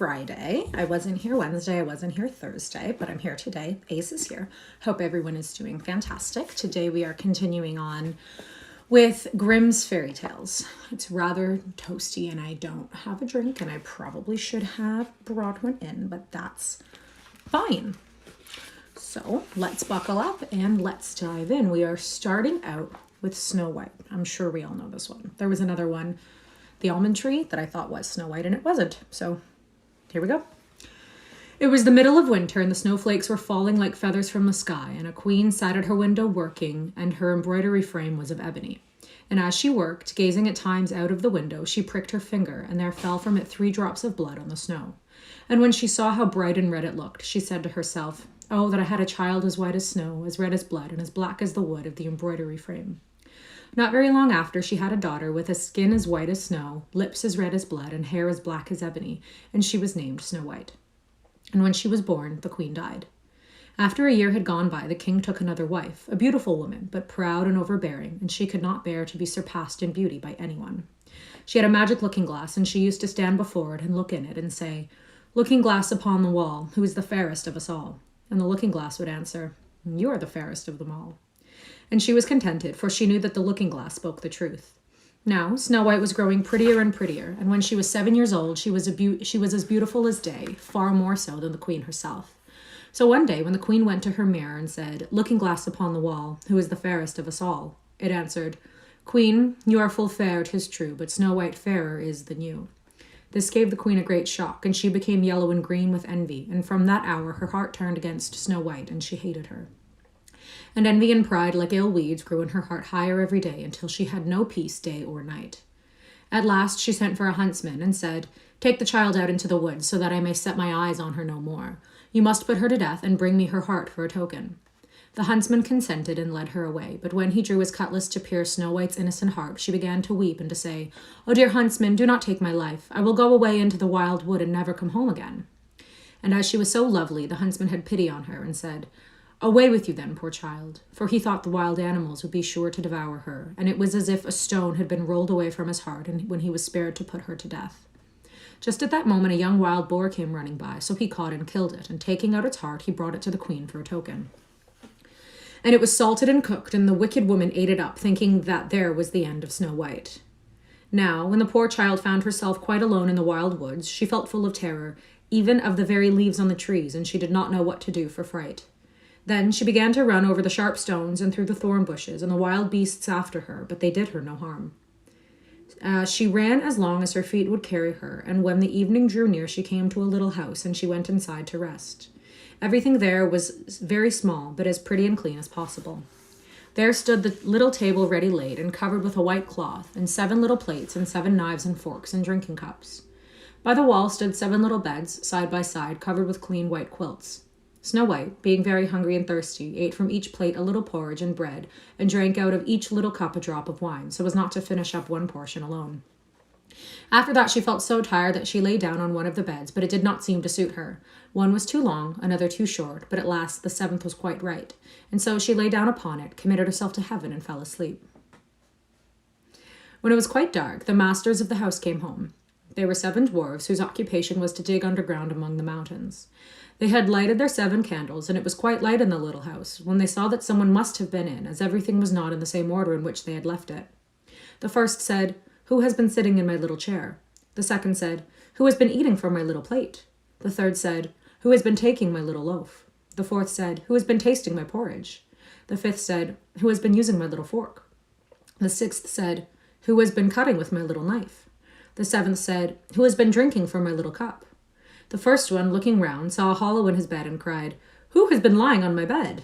Friday. I wasn't here Wednesday, I wasn't here Thursday, but I'm here today. Ace is here. Hope everyone is doing fantastic. Today we are continuing on with Grimm's fairy tales. It's rather toasty and I don't have a drink and I probably should have brought one in, but that's fine. So let's buckle up and let's dive in. We are starting out with Snow White. I'm sure we all know this one. There was another one, the almond tree, that I thought was Snow White and it wasn't. So here we go. It was the middle of winter and the snowflakes were falling like feathers from the sky, and a queen sat at her window working, and her embroidery frame was of ebony. And as she worked, gazing at times out of the window, she pricked her finger, and there fell from it 3 drops of blood on the snow. And when she saw how bright and red it looked, she said to herself, "Oh, that I had a child as white as snow, as red as blood, and as black as the wood of the embroidery frame." Not very long after, she had a daughter with a skin as white as snow, lips as red as blood, and hair as black as ebony, and she was named Snow White. And when she was born, the queen died. After a year had gone by, the king took another wife, a beautiful woman, but proud and overbearing, and she could not bear to be surpassed in beauty by anyone. She had a magic looking glass, and she used to stand before it and look in it and say, "Looking glass upon the wall, who is the fairest of us all?" And the looking glass would answer, "You are the fairest of them all." And she was contented, for she knew that the looking glass spoke the truth. Now, Snow White was growing prettier and prettier, and when she was 7 years old, she was as beautiful as day, far more so than the queen herself. So one day, when the queen went to her mirror and said, "Looking glass upon the wall, who is the fairest of us all?" it answered, "Queen, you are full fair, 'tis true, but Snow White fairer is than you." This gave the queen a great shock, and she became yellow and green with envy, and from that hour her heart turned against Snow White, and she hated her. And envy and pride, like ill weeds, grew in her heart higher every day, until she had no peace day or night. At last she sent for a huntsman, and said, "Take the child out into the woods, so that I may set my eyes on her no more. You must put her to death, and bring me her heart for a token." The huntsman consented, and led her away, but when he drew his cutlass to pierce Snow White's innocent heart, she began to weep, and to say, "Oh, dear huntsman, do not take my life. I will go away into the wild wood, and never come home again." And as she was so lovely, the huntsman had pity on her, and said, "Away with you then, poor child," for he thought the wild animals would be sure to devour her, and it was as if a stone had been rolled away from his heart when he was spared to put her to death. Just at that moment a young wild boar came running by, so he caught and killed it, and taking out its heart, he brought it to the queen for a token. And it was salted and cooked, and the wicked woman ate it up, thinking that there was the end of Snow White. Now, when the poor child found herself quite alone in the wild woods, she felt full of terror, even of the very leaves on the trees, and she did not know what to do for fright. Then she began to run over the sharp stones and through the thorn bushes, and the wild beasts after her, but they did her no harm. She ran as long as her feet would carry her, and when the evening drew near, she came to a little house, and she went inside to rest. Everything there was very small, but as pretty and clean as possible. There stood the little table ready laid, and covered with a white cloth, and 7 little plates, and 7 knives and forks, and drinking cups. By the wall stood 7 little beds, side by side, covered with clean white quilts. Snow White, being very hungry and thirsty, ate from each plate a little porridge and bread, and drank out of each little cup a drop of wine, so as not to finish up one portion alone. After that she felt so tired that she lay down on one of the beds, but it did not seem to suit her. One was too long, another too short, but at last the 7th was quite right, and so she lay down upon it, committed herself to heaven, and fell asleep. When it was quite dark, the masters of the house came home. They were 7 dwarves, whose occupation was to dig underground among the mountains. They had lighted their 7 candles, and it was quite light in the little house, when they saw that someone must have been in, as everything was not in the same order in which they had left it. The first said, "Who has been sitting in my little chair?" The second said, "Who has been eating from my little plate?" The third said, "Who has been taking my little loaf?" The fourth said, "Who has been tasting my porridge?" The fifth said, "Who has been using my little fork?" The sixth said, "Who has been cutting with my little knife?" The 7th said, "Who has been drinking from my little cup?" The first one, looking round, saw a hollow in his bed and cried, "Who has been lying on my bed?"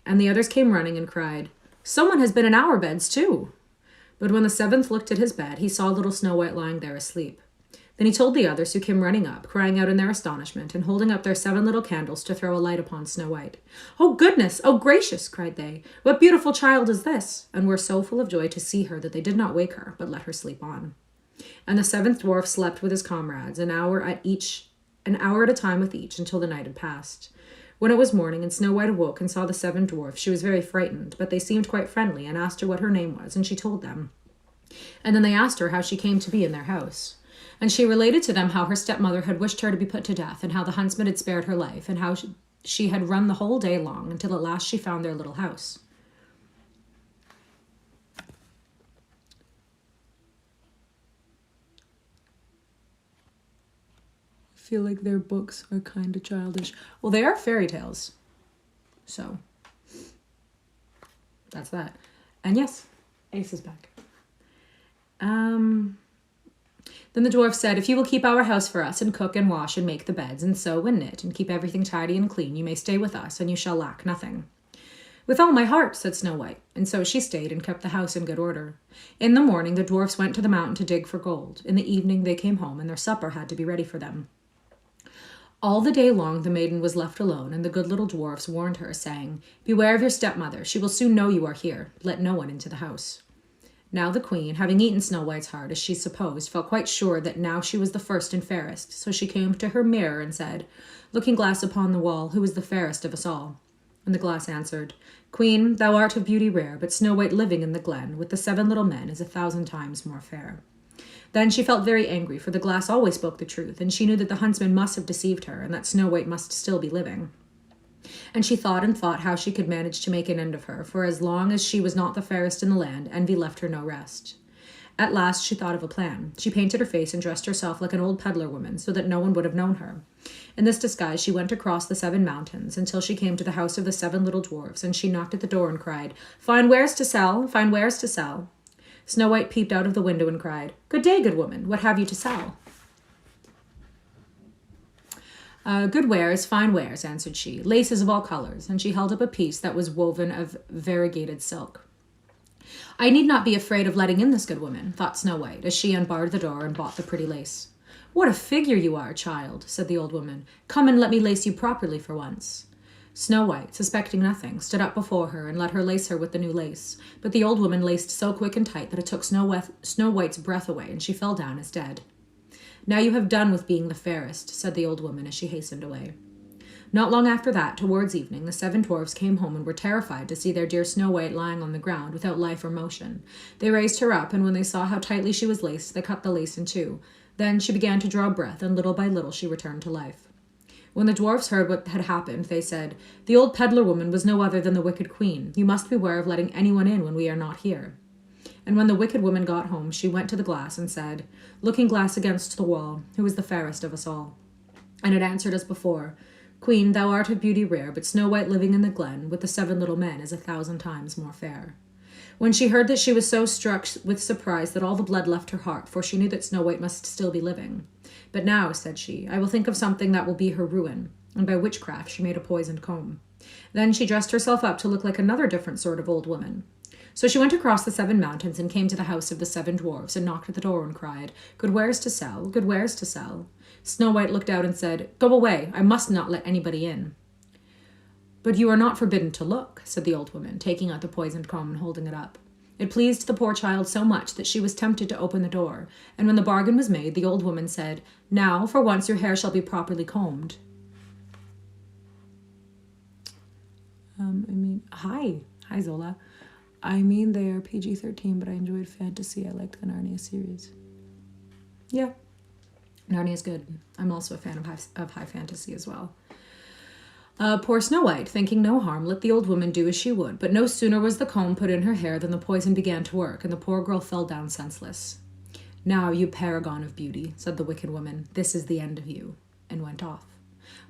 And the others came running and cried, "Someone has been in our beds too." But when the 7th looked at his bed, he saw little Snow White lying there asleep. Then he told the others, who came running up, crying out in their astonishment, and holding up their 7 little candles to throw a light upon Snow White. "Oh, goodness! Oh, gracious!" cried they. "What beautiful child is this?" And were so full of joy to see her that they did not wake her, but let her sleep on. And the 7th dwarf slept with his comrades, an hour at a time with each, until the night had passed. When it was morning, and Snow White awoke and saw the 7 dwarfs, she was very frightened, but they seemed quite friendly, and asked her what her name was, and she told them. And then they asked her how she came to be in their house. And she related to them how her stepmother had wished her to be put to death, and how the huntsman had spared her life, and how she had run the whole day long until at last she found their little house. I feel like their books are kind of childish. Well, they are fairy tales. So, that's that. And yes, Ace is back. Then the dwarf said, "If you will keep our house for us, and cook and wash and make the beds, and sew and knit, and keep everything tidy and clean, you may stay with us, and you shall lack nothing." "With all my heart," said Snow White, and so she stayed and kept the house in good order. In the morning the dwarfs went to the mountain to dig for gold. In the evening they came home, and their supper had to be ready for them. All the day long the maiden was left alone, and the good little dwarfs warned her, saying, "Beware of your stepmother. She will soon know you are here. Let no one into the house." Now the queen, having eaten Snow White's heart, as she supposed, felt quite sure that now she was the first and fairest. So she came to her mirror and said, "Looking glass upon the wall, who is the fairest of us all?" And the glass answered, "Queen, thou art of beauty rare, but Snow White living in the glen with the 7 little men is 1,000 times more fair." Then she felt very angry, for the glass always spoke the truth, and she knew that the huntsman must have deceived her, and that Snow White must still be living. And she thought and thought how she could manage to make an end of her, for as long as she was not the fairest in the land, envy left her no rest. At last she thought of a plan. She painted her face and dressed herself like an old peddler woman, so that no one would have known her. In this disguise she went across the 7 mountains, until she came to the house of the 7 little dwarfs, and she knocked at the door and cried, "Fine wares to sell, fine wares to sell." Snow White peeped out of the window and cried, "Good day, good woman, what have you to sell?" "Good wares, fine wares," answered she, "laces of all colors," and she held up a piece that was woven of variegated silk. "I need not be afraid of letting in this good woman," thought Snow White, as she unbarred the door and bought the pretty lace. "What a figure you are, child," said the old woman. "Come and let me lace you properly for once." Snow White, suspecting nothing, stood up before her and let her lace her with the new lace. But the old woman laced so quick and tight that it took Snow White's breath away, and she fell down as dead. "Now you have done with being the fairest," said the old woman as she hastened away. Not long after that, towards evening, the 7 dwarfs came home and were terrified to see their dear Snow White lying on the ground without life or motion. They raised her up, and when they saw how tightly she was laced, they cut the lace in 2. Then she began to draw breath, and little by little she returned to life. When the dwarfs heard what had happened, they said, "The old peddler woman was no other than the wicked queen. You must beware of letting anyone in when we are not here." And when the wicked woman got home, she went to the glass and said, "Looking glass against the wall, who is the fairest of us all?" And it answered as before, "Queen, thou art of beauty rare, but Snow White living in the glen with the 7 little men is 1,000 times more fair." When she heard that, she was so struck with surprise that all the blood left her heart, for she knew that Snow White must still be living. "But now," said she, "I will think of something that will be her ruin." And by witchcraft she made a poisoned comb. Then she dressed herself up to look like another different sort of old woman. So she went across the 7 mountains and came to the house of the 7 dwarfs and knocked at the door and cried, "Good wares to sell, good wares to sell." Snow White looked out and said, "Go away, I must not let anybody in." "But you are not forbidden to look," said the old woman, taking out the poisoned comb and holding it up. It pleased the poor child so much that she was tempted to open the door, and when the bargain was made, the old woman said, "Now, for once, your hair shall be properly combed." Hi Zola. They are PG-13, but I enjoyed fantasy. I liked the Narnia series. Yeah, Narnia's good. I'm also a fan of high fantasy as well. Poor Snow White, thinking no harm, let the old woman do as she would, but no sooner was the comb put in her hair than the poison began to work, and the poor girl fell down senseless. "Now, you paragon of beauty," said the wicked woman, "this is the end of you," and went off.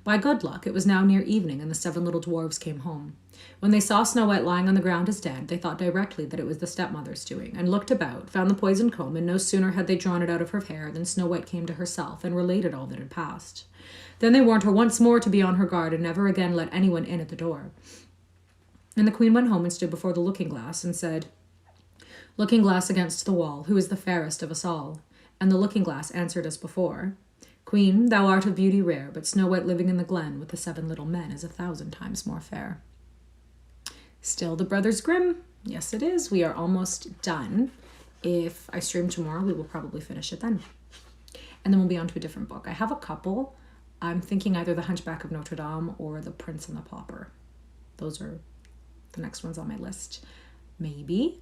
By good luck, it was now near evening, and the 7 little dwarfs came home. When they saw Snow White lying on the ground as dead, they thought directly that it was the stepmother's doing, and looked about, found the poisoned comb, and no sooner had they drawn it out of her hair than Snow White came to herself and related all that had passed. Then they warned her once more to be on her guard and never again let anyone in at the door. And the queen went home and stood before the looking-glass and said, "Looking glass against the wall, who is the fairest of us all?" And the looking-glass answered as before, "Queen, thou art of beauty rare, but Snow White living in the glen with the 7 little men is 1,000 times more fair." Still the Brothers Grimm. Yes, it is. We are almost done. If I stream tomorrow, we will probably finish it then. And then we'll be on to a different book. I have a couple. I'm thinking either The Hunchback of Notre Dame or The Prince and the Pauper. Those are the next ones on my list. Maybe.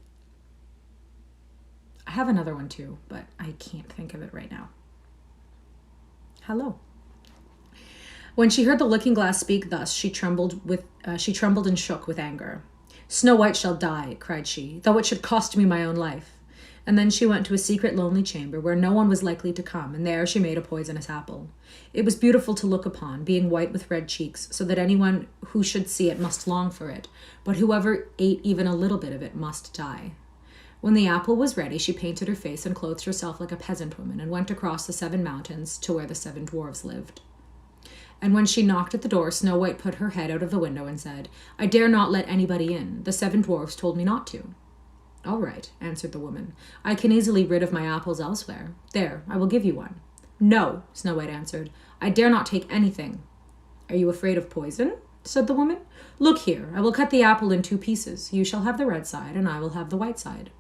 I have another one too, but I can't think of it right now. Hello. When she heard the Looking-Glass speak thus, she trembled and shook with anger. "Snow White shall die," cried she, "though it should cost me my own life." And then she went to a secret lonely chamber where no one was likely to come, and there she made a poisonous apple. It was beautiful to look upon, being white with red cheeks, so that anyone who should see it must long for it, but whoever ate even a little bit of it must die. When the apple was ready, she painted her face and clothed herself like a peasant woman, and went across the 7 mountains to where the 7 dwarves lived. And when she knocked at the door, Snow White put her head out of the window and said, "I dare not let anybody in. The 7 dwarfs told me not to." "All right," answered the woman. "I can easily rid of my apples elsewhere. There, I will give you one." "No," Snow White answered. "I dare not take anything." "Are you afraid of poison?" said the woman. "Look here, I will cut the apple in 2 pieces. You shall have the red side, and I will have the white side."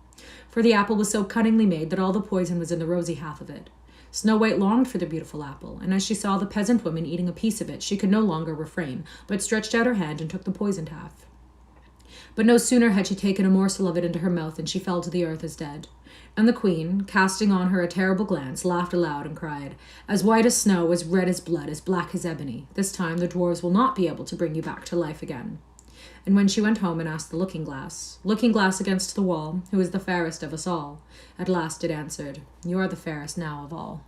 For the apple was so cunningly made that all the poison was in the rosy half of it. Snow White longed for the beautiful apple, and as she saw the peasant woman eating a piece of it, she could no longer refrain, but stretched out her hand and took the poisoned half. But no sooner had she taken a morsel of it into her mouth than she fell to the earth as dead. And the queen, casting on her a terrible glance, laughed aloud and cried, "As white as snow, as red as blood, as black as ebony. This time the dwarves will not be able to bring you back to life again." And when she went home and asked the Looking-Glass, "Looking-Glass against the wall, who is the fairest of us all?" at last it answered, "You are the fairest now of all."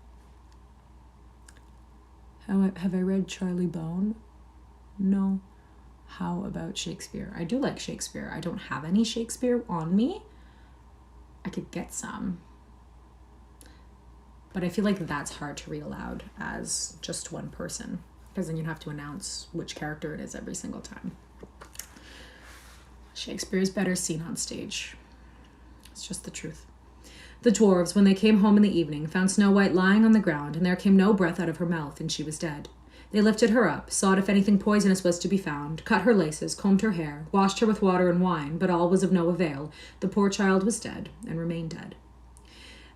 Have I read Charlie Bone? No. How about Shakespeare? I do like Shakespeare. I don't have any Shakespeare on me. I could get some. But I feel like that's hard to read aloud as just one person, because then you have to announce which character it is every single time. Shakespeare is better seen on stage. It's just the truth. The dwarves, when they came home in the evening, found Snow White lying on the ground, and there came no breath out of her mouth, and she was dead. They lifted her up, sought if anything poisonous was to be found, cut her laces, combed her hair, washed her with water and wine, but all was of no avail. The poor child was dead, and remained dead.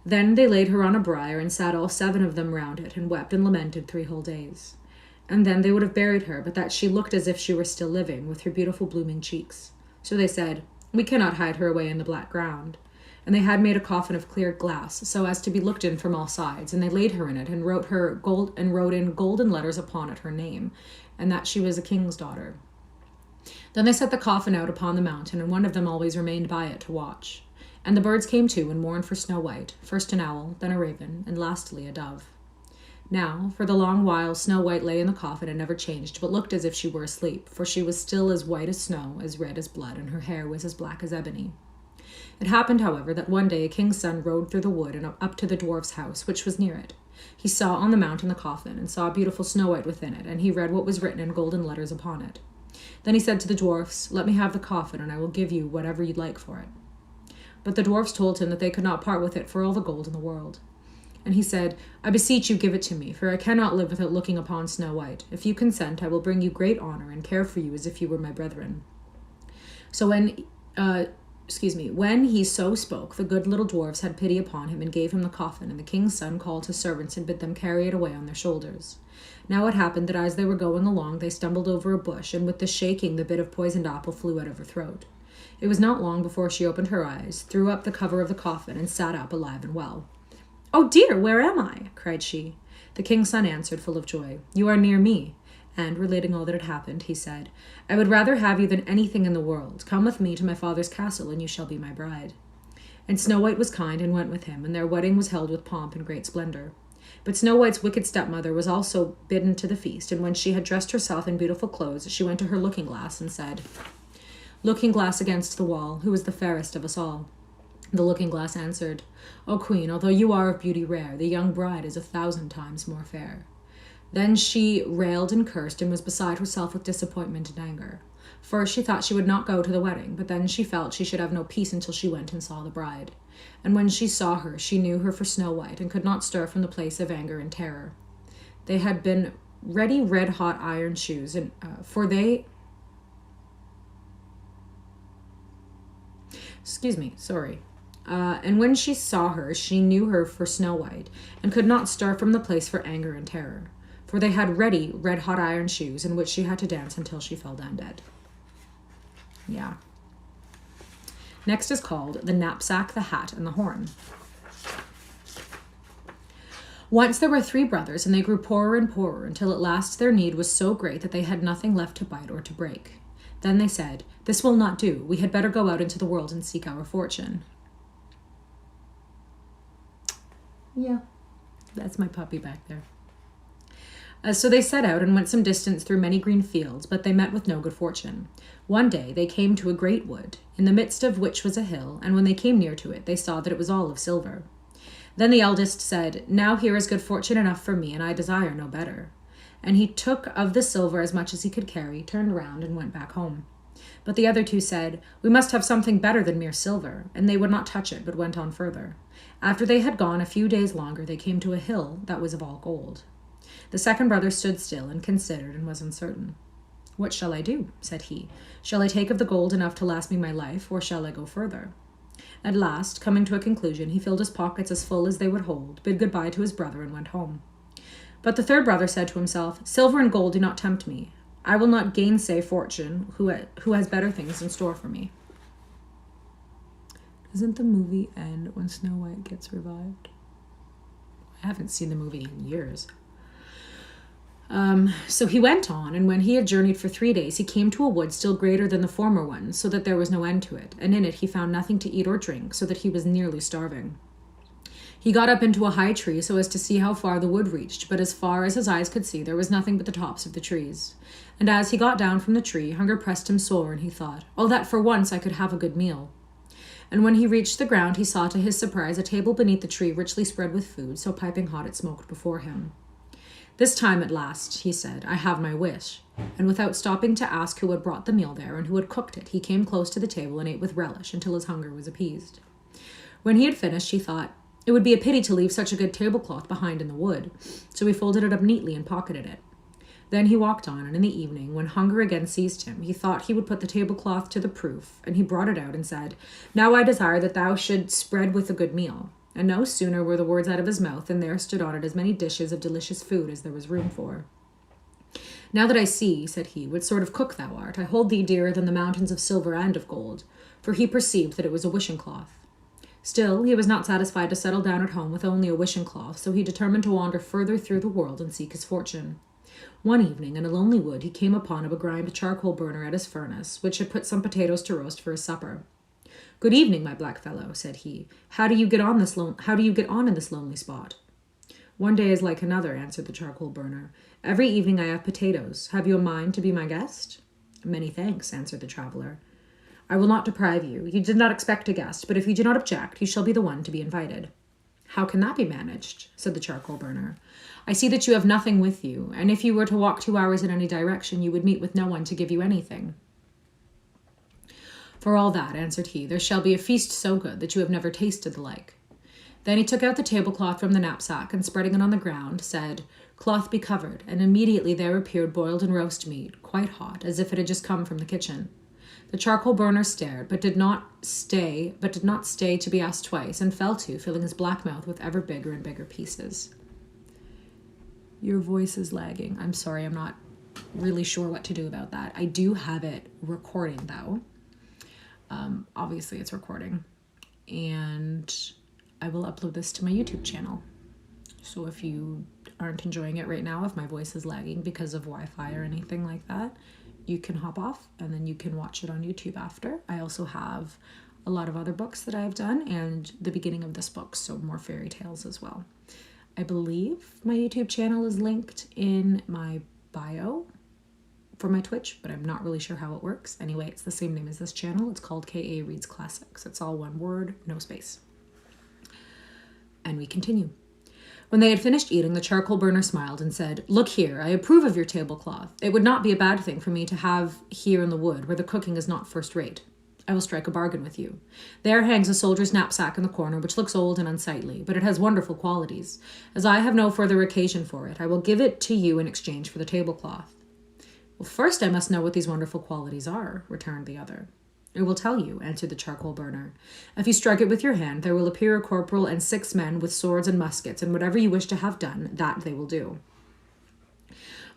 Then they laid her on a briar, and sat all 7 of them round it, and wept and lamented 3 whole days. And then they would have buried her, but that she looked as if she were still living, with her beautiful blooming cheeks. So they said, "We cannot hide her away in the black ground." And they had made a coffin of clear glass, so as to be looked in from all sides, and they laid her in it, and wrote in golden letters upon it her name, and that she was a king's daughter. Then they set the coffin out upon the mountain, and one of them always remained by it to watch. And the birds came too, and mourned for Snow White, first an owl, then a raven, and lastly a dove. Now, for the long while, Snow White lay in the coffin and never changed, but looked as if she were asleep, for she was still as white as snow, as red as blood, and her hair was as black as ebony. It happened, however, that one day a king's son rode through the wood and up to the dwarf's house, which was near it. He saw on the mountain the coffin, and saw beautiful Snow White within it, and he read what was written in golden letters upon it. Then he said to the dwarfs, "Let me have the coffin, and I will give you whatever you like for it." But the dwarfs told him that they could not part with it for all the gold in the world. And he said, "I beseech you, give it to me, for I cannot live without looking upon Snow White. If you consent, I will bring you great honor, and care for you as if you were my brethren." So when he so spoke, the good little dwarfs had pity upon him, and gave him the coffin, and the king's son called his servants, and bid them carry it away on their shoulders. Now it happened that as they were going along, they stumbled over a bush, and with the shaking the bit of poisoned apple flew out of her throat. It was not long before she opened her eyes, threw up the cover of the coffin, and sat up alive and well. "Oh dear, where am I?" cried she. The king's son answered, full of joy, "You are near me." And, relating all that had happened, he said, "I would rather have you than anything in the world. Come with me to my father's castle, and you shall be my bride." And Snow White was kind, and went with him, and their wedding was held with pomp and great splendor. But Snow White's wicked stepmother was also bidden to the feast, and when she had dressed herself in beautiful clothes, she went to her looking-glass and said, "Looking-glass against the wall, who is the fairest of us all?" The looking-glass answered, "O queen, although you are of beauty rare, the young bride is 1,000 times more fair." Then she railed and cursed, and was beside herself with disappointment and anger. First she thought she would not go to the wedding, but then she felt she should have no peace until she went and saw the bride. And when she saw her, she knew her for Snow White, and could not stir from the place of anger and terror. They had been ready red-hot iron shoes, and and when she saw her, she knew her for Snow White, and could not stir from the place for anger and terror. For they had ready red-hot iron shoes, in which she had to dance until she fell down dead. Yeah. Next is called The Knapsack, the Hat, and the Horn. Once there were 3 brothers, and they grew poorer and poorer, until at last their need was so great that they had nothing left to bite or to break. Then they said, "This will not do. We had better go out into the world and seek our fortune." Yeah, that's my puppy back there. So they set out and went some distance through many green fields, but they met with no good fortune. One day they came to a great wood, in the midst of which was a hill, and when they came near to it, they saw that it was all of silver. Then the eldest said, "Now here is good fortune enough for me, and I desire no better." And he took of the silver as much as he could carry, turned round, and went back home. But the other 2 said, "We must have something better than mere silver," and they would not touch it, but went on further. After they had gone a few days longer, they came to a hill that was of all gold. The second brother stood still and considered and was uncertain. "What shall I do?" said he. "Shall I take of the gold enough to last me my life, or shall I go further?" At last, coming to a conclusion, he filled his pockets as full as they would hold, bid good-bye to his brother, and went home. But the third brother said to himself, "Silver and gold do not tempt me. I will not gainsay fortune, who has better things in store for me." Doesn't the movie end when Snow White gets revived? I haven't seen the movie in years. So he went on, and when he had journeyed for 3 days, he came to a wood still greater than the former one, so that there was no end to it, and in it he found nothing to eat or drink, so that he was nearly starving. He got up into a high tree so as to see how far the wood reached, but as far as his eyes could see, there was nothing but the tops of the trees. And as he got down from the tree, hunger pressed him sore, and he thought, "Oh, that for once I could have a good meal." And when he reached the ground, he saw to his surprise a table beneath the tree richly spread with food, so piping hot it smoked before him. "This time at last," he said, "I have my wish." And without stopping to ask who had brought the meal there and who had cooked it, he came close to the table and ate with relish until his hunger was appeased. When he had finished, he thought, it would be a pity to leave such a good tablecloth behind in the wood, so he folded it up neatly and pocketed it. Then he walked on, and in the evening, when hunger again seized him, he thought he would put the tablecloth to the proof, and he brought it out and said, "Now I desire that thou should spread with a good meal." And no sooner were the words out of his mouth than there stood on it as many dishes of delicious food as there was room for. "Now that I see," said he, "what sort of cook thou art, I hold thee dearer than the mountains of silver and of gold." For he perceived that it was a wishing cloth. Still, he was not satisfied to settle down at home with only a wishing cloth, so he determined to wander further through the world and seek his fortune. One evening, in a lonely wood, he came upon a begrimed charcoal burner at his furnace, which had put some potatoes to roast for his supper. "Good evening, my black fellow," said he. How do you get on in this lonely spot?" "One day is like another," answered the charcoal burner. "Every evening I have potatoes. Have you a mind to be my guest?" "Many thanks," answered the traveler. "I will not deprive you. You did not expect a guest, but if you do not object, you shall be the one to be invited." "How can that be managed?" said the charcoal burner. "I see that you have nothing with you, and if you were to walk 2 hours in any direction, you would meet with no one to give you anything." "For all that," answered he, "there shall be a feast so good that you have never tasted the like." Then he took out the tablecloth from the knapsack, and spreading it on the ground, said, "Cloth be covered," and immediately there appeared boiled and roast meat, quite hot, as if it had just come from the kitchen. The charcoal burner stared, but did not stay to be asked twice, and fell to, filling his black mouth with ever bigger and bigger pieces. Your voice is lagging. I'm sorry, I'm not really sure what to do about that. I do have it recording, though. Obviously it's recording, and I will upload this to my YouTube channel. So if you aren't enjoying it right now, if my voice is lagging because of Wi-Fi or anything like that, you can hop off and then you can watch it on YouTube after. I also have a lot of other books that I've done and the beginning of this book, so more fairy tales as well. I believe my YouTube channel is linked in my bio for my Twitch, but I'm not really sure how it works. Anyway, it's the same name as this channel. It's called K.A. Reads Classics. It's all one word, no space. And we continue. When they had finished eating, the charcoal burner smiled and said, "Look here, I approve of your tablecloth. It would not be a bad thing for me to have here in the wood, where the cooking is not first rate. I will strike a bargain with you. There hangs a soldier's knapsack in the corner, which looks old and unsightly, but it has wonderful qualities. As I have no further occasion for it, I will give it to you in exchange for the tablecloth." "Well, first I must know what these wonderful qualities are," returned the other. "I will tell you," answered the charcoal burner. "If you strike it with your hand, there will appear a corporal and 6 men with swords and muskets, and whatever you wish to have done, that they will do."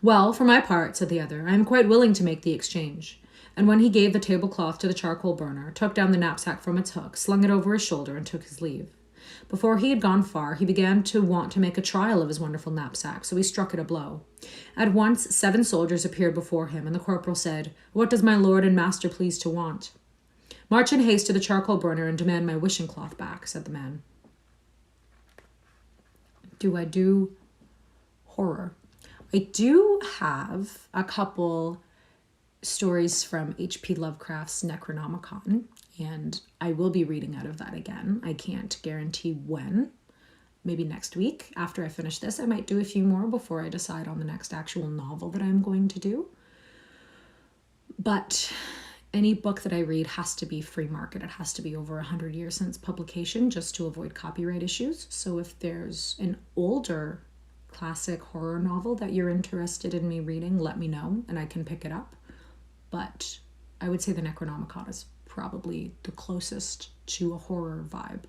"Well, for my part," said the other, "I am quite willing to make the exchange." And when he gave the tablecloth to the charcoal burner, took down the knapsack from its hook, slung it over his shoulder, and took his leave. Before he had gone far, he began to want to make a trial of his wonderful knapsack, so he struck it a blow. At once 7 soldiers appeared before him, and the corporal said, "What does my lord and master please to want?" "March in haste to the charcoal burner and demand my wishing cloth back," said the man. Do I do horror? I do have a couple stories from H.P. Lovecraft's Necronomicon, and I will be reading out of that again. I can't guarantee when. Maybe next week after I finish this. I might do a few more before I decide on the next actual novel that I'm going to do. But any book that I read has to be free market. It has to be over 100 years since publication just to avoid copyright issues. So if there's an older classic horror novel that you're interested in me reading, let me know and I can pick it up. But I would say the Necronomicon is probably the closest to a horror vibe.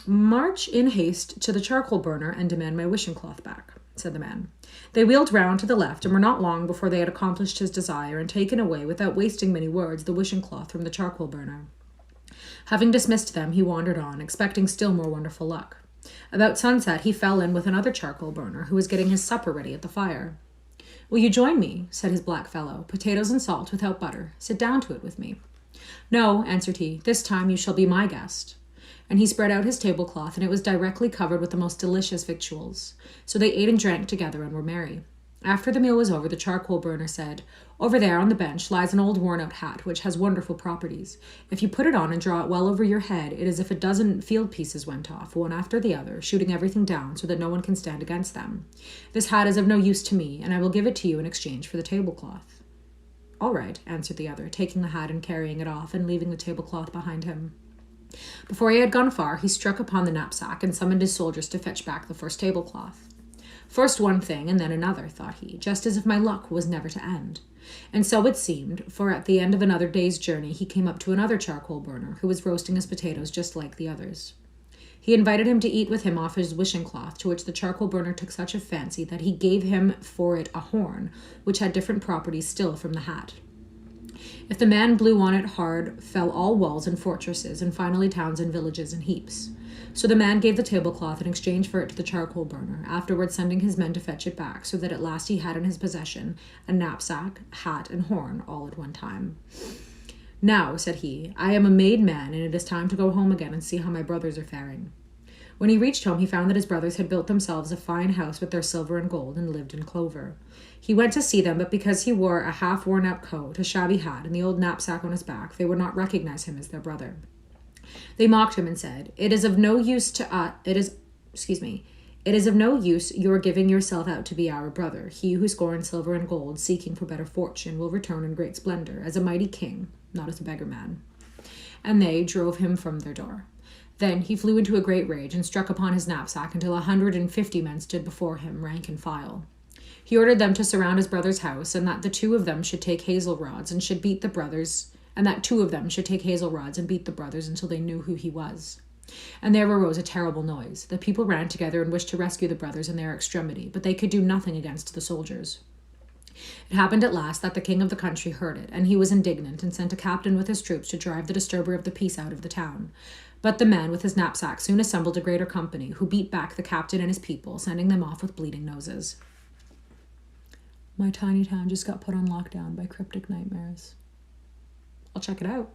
"March in haste to the charcoal burner and demand my wishing cloth back," said the man. They wheeled round to the left and were not long before they had accomplished his desire and taken away, without wasting many words, the wishing cloth from the charcoal burner. Having dismissed them, he wandered on, expecting still more wonderful luck. About sunset, he fell in with another charcoal burner who was getting his supper ready at the fire. "Will you join me?" said his black fellow. "Potatoes and salt without butter. Sit down to it with me." "No," answered he. "This time you shall be my guest." And he spread out his tablecloth, and it was directly covered with the most delicious victuals. So they ate and drank together and were merry. After the meal was over, the charcoal burner said, "Over there on the bench lies an old worn-out hat, which has wonderful properties. If you put it on and draw it well over your head, it is as if a dozen field pieces went off, one after the other, shooting everything down so that no one can stand against them. This hat is of no use to me, and I will give it to you in exchange for the tablecloth." "All right," answered the other, taking the hat and carrying it off, and leaving the tablecloth behind him. Before he had gone far, he struck upon the knapsack and summoned his soldiers to fetch back the first tablecloth. "First one thing and then another," thought he, just as if my luck was never to end. And so it seemed, for at the end of another day's journey he came up to another charcoal burner who was roasting his potatoes just like the others. He invited him to eat with him off his wishing cloth, to which the charcoal burner took such a fancy that he gave him for it a horn, which had different properties still from the hat. If the man blew on it hard, fell all walls and fortresses, and finally towns and villages in heaps. So the man gave the tablecloth in exchange for it to the charcoal burner, afterwards sending his men to fetch it back, so that at last he had in his possession a knapsack, hat, and horn, all at one time. "Now," said he, "I am a made man, and it is time to go home again and see how my brothers are faring." When he reached home, he found that his brothers had built themselves a fine house with their silver and gold, and lived in clover. He went to see them, but because he wore a half-worn-out coat, a shabby hat, and the old knapsack on his back, they would not recognize him as their brother. They mocked him and said, It is of no use your giving yourself out to be our brother. He who scorns silver and gold, seeking for better fortune, will return in great splendor, as a mighty king, not as a beggar man." And they drove him from their door. Then he flew into a great rage and struck upon his knapsack until 150 men stood before him, rank and file. He ordered them to surround his brother's house, and that the two of them should take hazel rods and beat the brothers until they knew who he was. And there arose a terrible noise. The people ran together and wished to rescue the brothers in their extremity, but they could do nothing against the soldiers. It happened at last that the king of the country heard it, and he was indignant, and sent a captain with his troops to drive the disturber of the peace out of the town. But the man with his knapsack soon assembled a greater company, who beat back the captain and his people, sending them off with bleeding noses. My tiny town just got put on lockdown by cryptic nightmares. I'll check it out.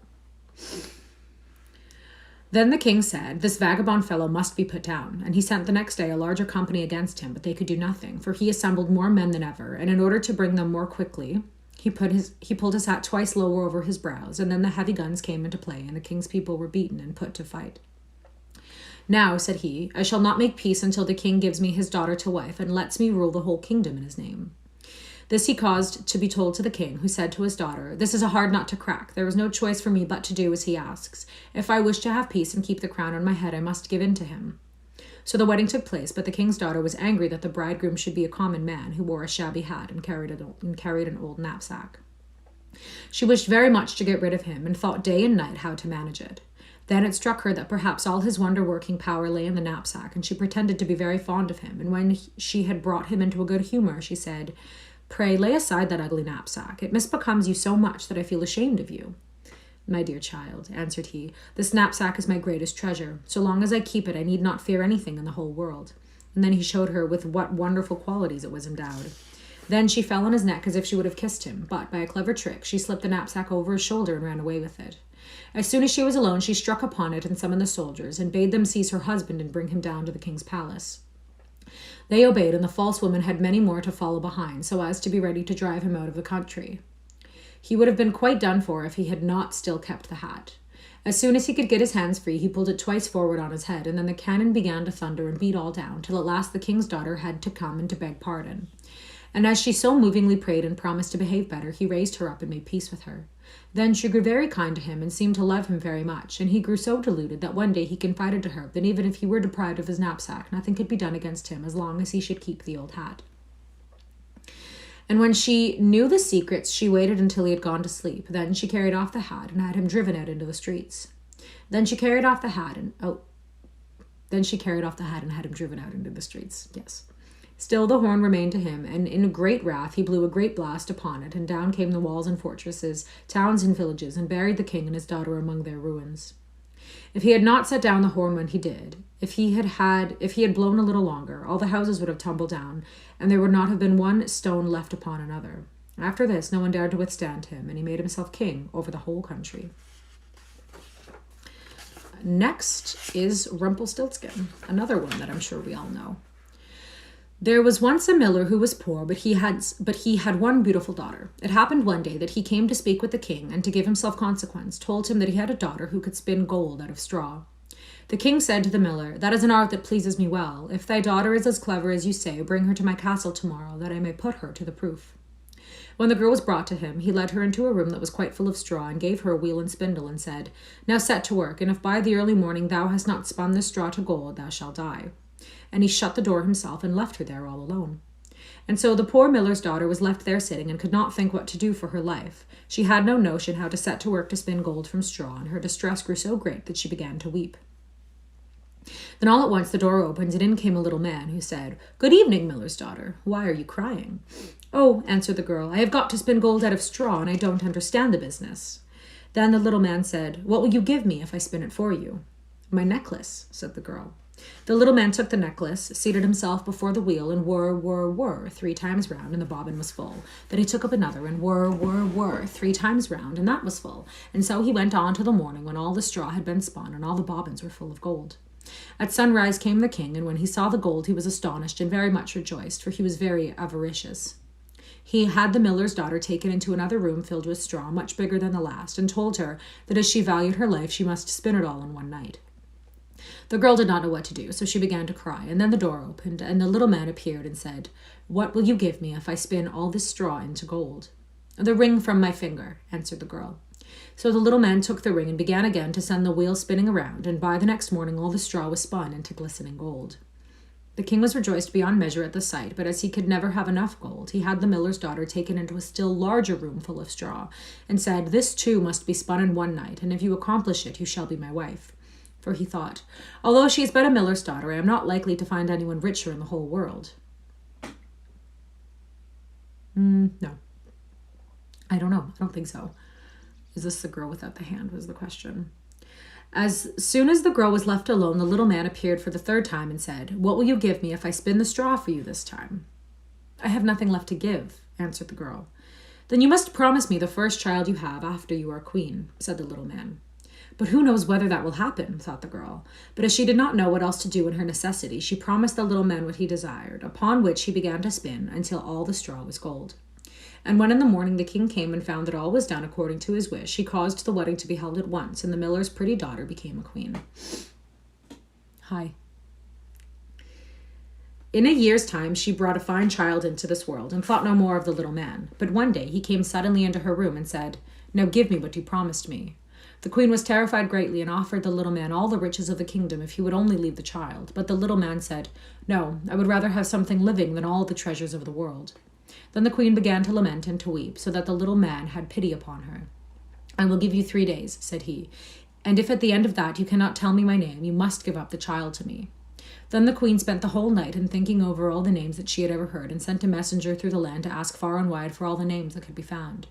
Then the king said, "This vagabond fellow must be put down," and he sent the next day a larger company against him, but they could do nothing, for he assembled more men than ever, and in order to bring them more quickly, he pulled his hat twice lower over his brows, and then the heavy guns came into play, and the king's people were beaten and put to fight. "Now," said he, "I shall not make peace until the king gives me his daughter to wife, and lets me rule the whole kingdom in his name." This he caused to be told to the king, who said to his daughter, "This is a hard nut to crack. There is no choice for me but to do as he asks. If I wish to have peace and keep the crown on my head, I must give in to him." So the wedding took place, but the king's daughter was angry that the bridegroom should be a common man who wore a shabby hat and carried an old knapsack. She wished very much to get rid of him, and thought day and night how to manage it. Then it struck her that perhaps all his wonder-working power lay in the knapsack, and she pretended to be very fond of him, and when she had brought him into a good humor, she said, "Pray lay aside that ugly knapsack. It misbecomes you so much that I feel ashamed of you." My dear child, answered he, this knapsack is my greatest treasure. So long as I keep it, I need not fear anything in the whole world. And then he showed her with what wonderful qualities it was endowed. Then she fell on his neck as if she would have kissed him, but by a clever trick she slipped the knapsack over his shoulder and ran away with it. As soon as she was alone, she struck upon it and summoned the soldiers, and bade them seize her husband and bring him down to the king's palace. They obeyed, and the false woman had many more to follow behind, so as to be ready to drive him out of the country. He would have been quite done for if he had not still kept the hat. As soon as he could get his hands free, he pulled it twice forward on his head, and then the cannon began to thunder and beat all down, till at last the king's daughter had to come and to beg pardon. And as she so movingly prayed and promised to behave better, he raised her up and made peace with her. Then she grew very kind to him and seemed to love him very much, and he grew so deluded that one day he confided to her that even if he were deprived of his knapsack, nothing could be done against him as long as he should keep the old hat. And when she knew the secrets, she waited until he had gone to sleep. Then she carried off the hat and had him driven out into the streets. Then she carried off the hat and had him driven out into the streets. Yes. Still the horn remained to him, and in a great wrath he blew a great blast upon it, and down came the walls and fortresses, towns and villages, and buried the king and his daughter among their ruins. If he had not set down the horn when he did, if he had blown a little longer, all the houses would have tumbled down, and there would not have been one stone left upon another. After this, no one dared to withstand him, and he made himself king over the whole country. Next is Rumpelstiltskin, another one that I'm sure we all know. There was once a miller who was poor, but he had one beautiful daughter. It happened one day that he came to speak with the king, and to give himself consequence, told him that he had a daughter who could spin gold out of straw. The king said to the miller, "That is an art that pleases me well. If thy daughter is as clever as you say, bring her to my castle tomorrow, that I may put her to the proof." When the girl was brought to him, he led her into a room that was quite full of straw, and gave her a wheel and spindle, and said, "Now set to work, and if by the early morning thou hast not spun this straw to gold, thou shalt die." And he shut the door himself and left her there all alone. And so the poor miller's daughter was left there sitting, and could not think what to do for her life. She had no notion how to set to work to spin gold from straw, and her distress grew so great that she began to weep. Then all at once the door opened, and in came a little man, who said, "Good evening, miller's daughter. Why are you crying?" "Oh," answered the girl, "I have got to spin gold out of straw, and I don't understand the business." Then the little man said, "What will you give me if I spin it for you?" "My necklace," said the girl. The little man took the necklace, seated himself before the wheel, and whir 3 times round, and the bobbin was full. Then he took up another, and whir 3 times round, and that was full. And so he went on till the morning, when all the straw had been spun, and all the bobbins were full of gold. At sunrise came the king, and when he saw the gold he was astonished and very much rejoiced, for he was very avaricious. He had the miller's daughter taken into another room filled with straw, much bigger than the last, and told her that as she valued her life she must spin it all in one night. The girl did not know what to do, so she began to cry, and then the door opened, and the little man appeared and said, "What will you give me if I spin all this straw into gold?" "The ring from my finger," answered the girl. So the little man took the ring and began again to send the wheel spinning around, and by the next morning all the straw was spun into glistening gold. The king was rejoiced beyond measure at the sight, but as he could never have enough gold, he had the miller's daughter taken into a still larger room full of straw, and said, "This too must be spun in one night, and if you accomplish it, you shall be my wife." For he thought, "Although she is but a miller's daughter, I am not likely to find anyone richer in the whole world." No. I don't know. I don't think so. Is this the girl without the hand, was the question. As soon as the girl was left alone, the little man appeared for the 3rd time and said, "What will you give me if I spin the straw for you this time?" "I have nothing left to give," answered the girl. "Then you must promise me the first child you have after you are queen," said the little man. "But who knows whether that will happen," thought the girl. But as she did not know what else to do in her necessity, she promised the little man what he desired, upon which he began to spin until all the straw was gold. And when in the morning the king came and found that all was done according to his wish, he caused the wedding to be held at once, and the miller's pretty daughter became a queen. Hi. In a year's time she brought a fine child into this world, and thought no more of the little man. But one day he came suddenly into her room and said, "Now give me what you promised me." The queen was terrified greatly, and offered the little man all the riches of the kingdom if he would only leave the child. But the little man said, "No, I would rather have something living than all the treasures of the world." Then the queen began to lament and to weep, so that the little man had pity upon her. "I will give you 3 days," said he, "and if at the end of that you cannot tell me my name, you must give up the child to me." Then the queen spent the whole night in thinking over all the names that she had ever heard, and sent a messenger through the land to ask far and wide for all the names that could be found.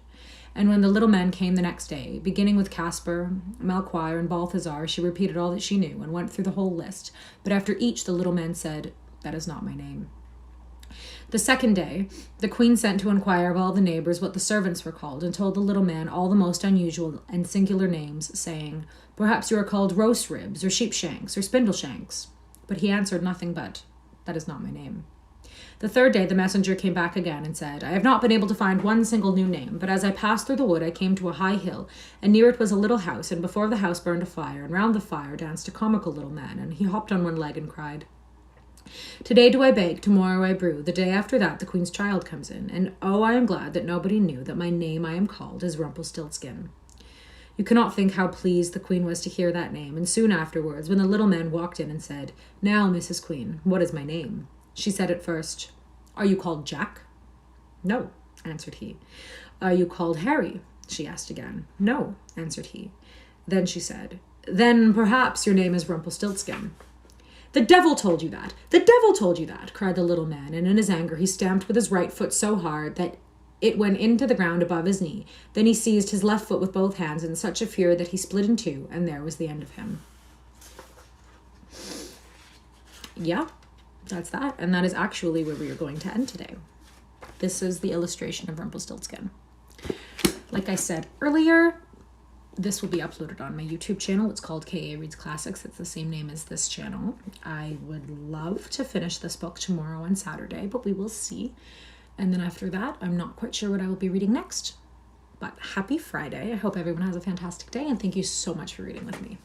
And when the little men came the next day, beginning with Caspar, Melchior, and Balthazar, she repeated all that she knew and went through the whole list. But after each, the little men said, "That is not my name." The second day, the queen sent to inquire of all the neighbors what the servants were called, and told the little man all the most unusual and singular names, saying, "Perhaps you are called roast ribs, or sheepshanks, or spindleshanks." But he answered nothing but, "That is not my name." The third day, the messenger came back again and said, "I have not been able to find one single new name, but as I passed through the wood, I came to a high hill, and near it was a little house, and before the house burned a fire, and round the fire danced a comical little man, and he hopped on one leg and cried, 'Today do I bake, tomorrow I brew.' The day after that, the queen's child comes in, and oh, I am glad that nobody knew that my name I am called is Rumpelstiltskin." You cannot think how pleased the queen was to hear that name, and soon afterwards, when the little man walked in and said, "Now, Mrs. Queen, what is my name?" She said at first, "Are you called Jack?" "No," answered he. "Are you called Harry?" she asked again. "No," answered he. Then she said, "Then perhaps your name is Rumpelstiltskin." "The devil told you that! The devil told you that!" cried the little man, and in his anger he stamped with his right foot so hard that it went into the ground above his knee. Then he seized his left foot with both hands in such a fury that he split in two, and there was the end of him. Yeah, that's that. And that is actually where we are going to end today. This is the illustration of Rumpelstiltskin. Like I said earlier, this will be uploaded on my YouTube channel. It's called K.A. Reads Classics. It's the same name as this channel. I would love to finish this book tomorrow on Saturday, but we will see. And then after that, I'm not quite sure what I will be reading next. But happy Friday. I hope everyone has a fantastic day, and thank you so much for reading with me.